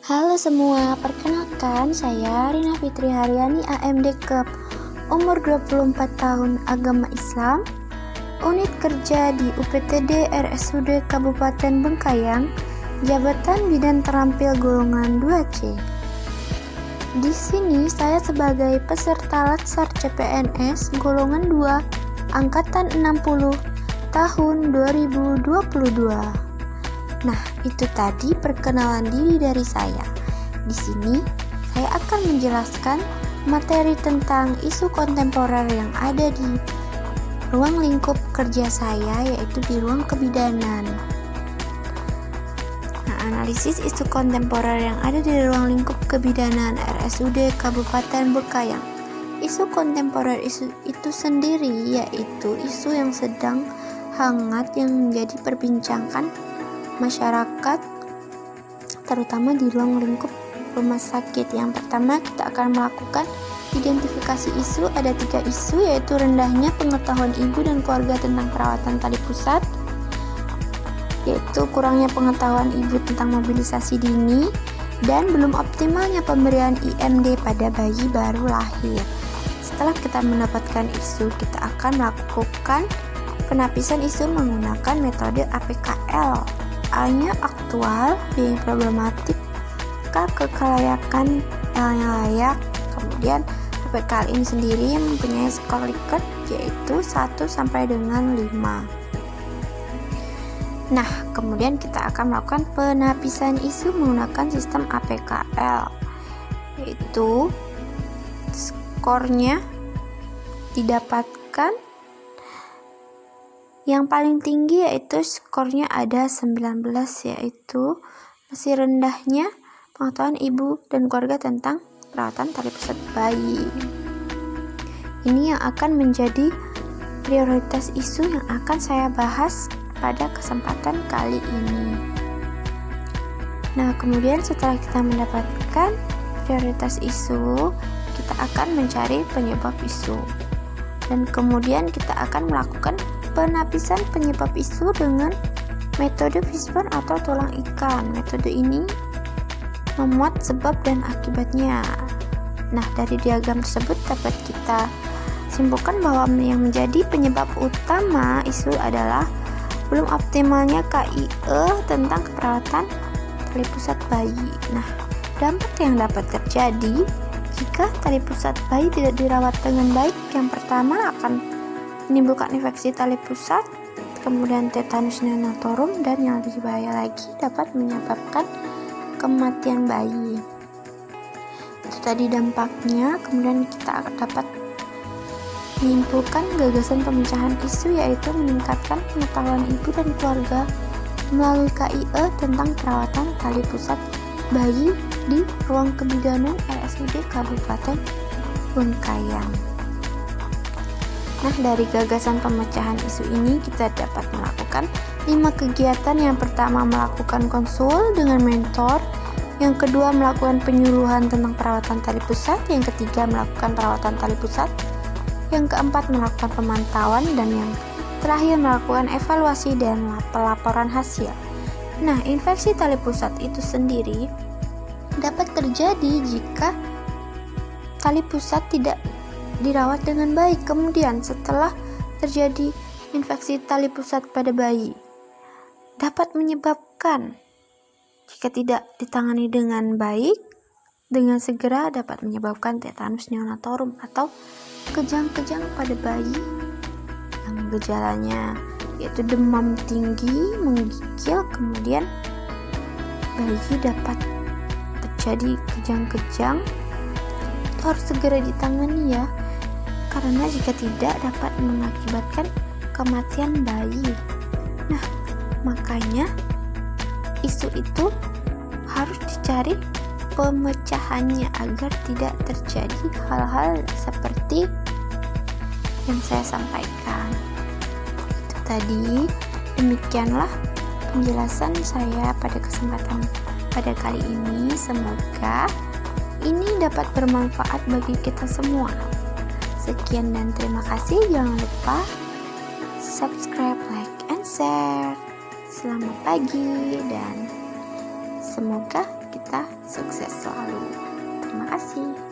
Halo semua, perkenalkan saya Rina Fitri Haryani AMD Kep, umur 24 tahun, agama Islam, unit kerja di UPTD RSUD Kabupaten Bengkayang, jabatan bidan terampil golongan 2C. Di sini saya sebagai peserta Latsar CPNS golongan 2 angkatan 60 tahun 2022. Nah, itu tadi perkenalan diri dari saya. Di sini saya akan menjelaskan materi tentang isu kontemporer yang ada di ruang lingkup kerja saya, yaitu di ruang kebidanan. Nah, analisis isu kontemporer yang ada di ruang lingkup kebidanan RSUD Kabupaten Bengkayang. Isu kontemporer itu sendiri yaitu isu yang sedang hangat yang menjadi perbincangan masyarakat, terutama di ruang lingkup rumah sakit. Yang pertama, kita akan melakukan identifikasi isu. Ada 3 isu, yaitu rendahnya pengetahuan ibu dan keluarga tentang perawatan tali pusat, yaitu kurangnya pengetahuan ibu tentang mobilisasi dini, dan belum optimalnya pemberian IMD pada bayi baru lahir. Setelah kita mendapatkan isu, kita akan melakukan penapisan isu menggunakan metode APKL. A-nya aktual, B problematik, K kelayakan, L-nya layak. Kemudian APKL ini sendiri mempunyai skor Likert yaitu 1 sampai dengan 5. Nah, kemudian kita akan melakukan penapisan isu menggunakan sistem APKL, yaitu skornya didapatkan yang paling tinggi, yaitu skornya ada 19, yaitu masih rendahnya pengetahuan ibu dan keluarga tentang perawatan tali pusat bayi. Ini yang akan menjadi prioritas isu yang akan saya bahas pada kesempatan kali ini. Nah, kemudian setelah kita mendapatkan prioritas isu, kita akan mencari penyebab isu. Dan kemudian kita akan melakukan penapisan penyebab isu dengan metode fishbone atau tulang ikan. Metode ini memuat sebab dan akibatnya. Nah, dari diagram tersebut dapat kita simpulkan bahwa yang menjadi penyebab utama isu adalah belum optimalnya KIE tentang keperawatan tali pusat bayi. Nah, dampak yang dapat terjadi jika tali pusat bayi tidak dirawat dengan baik, yang pertama akan menimbulkan infeksi tali pusat, kemudian tetanus neonatorum, dan yang lebih bahaya lagi dapat menyebabkan kematian bayi. Itu tadi dampaknya. Kemudian kita dapat menyimpulkan gagasan pemecahan isu, yaitu meningkatkan pengetahuan ibu dan keluarga melalui KIE tentang perawatan tali pusat bayi di ruang kebidanan RSUD Kabupaten Bengkayang. Nah, dari gagasan pemecahan isu ini kita dapat melakukan 5 kegiatan. Yang pertama, melakukan konsul dengan mentor. Yang kedua, melakukan penyuluhan tentang perawatan tali pusat. Yang ketiga, melakukan perawatan tali pusat. Yang keempat, melakukan pemantauan. Dan yang terakhir, melakukan evaluasi dan pelaporan hasil. Nah, infeksi tali pusat itu sendiri dapat terjadi jika tali pusat tidak dirawat dengan baik. Kemudian setelah terjadi infeksi tali pusat pada bayi, dapat menyebabkan, jika tidak ditangani dengan baik, dengan segera dapat menyebabkan tetanus neonatorum atau kejang-kejang pada bayi yang gejalanya yaitu demam tinggi, menggigil, kemudian bayi dapat terjadi kejang-kejang. Itu harus segera ditangani ya, karena jika tidak dapat mengakibatkan kematian bayi. Nah, makanya isu itu harus dicari pemecahannya agar tidak terjadi hal-hal seperti yang saya sampaikan. Itu tadi, demikianlah penjelasan saya pada kesempatan pada kali ini. Semoga ini dapat bermanfaat bagi kita semua. Sekian dan terima kasih. Jangan lupa subscribe, like, and share. Selamat pagi dan semoga kita kita sukses selalu. Terima kasih.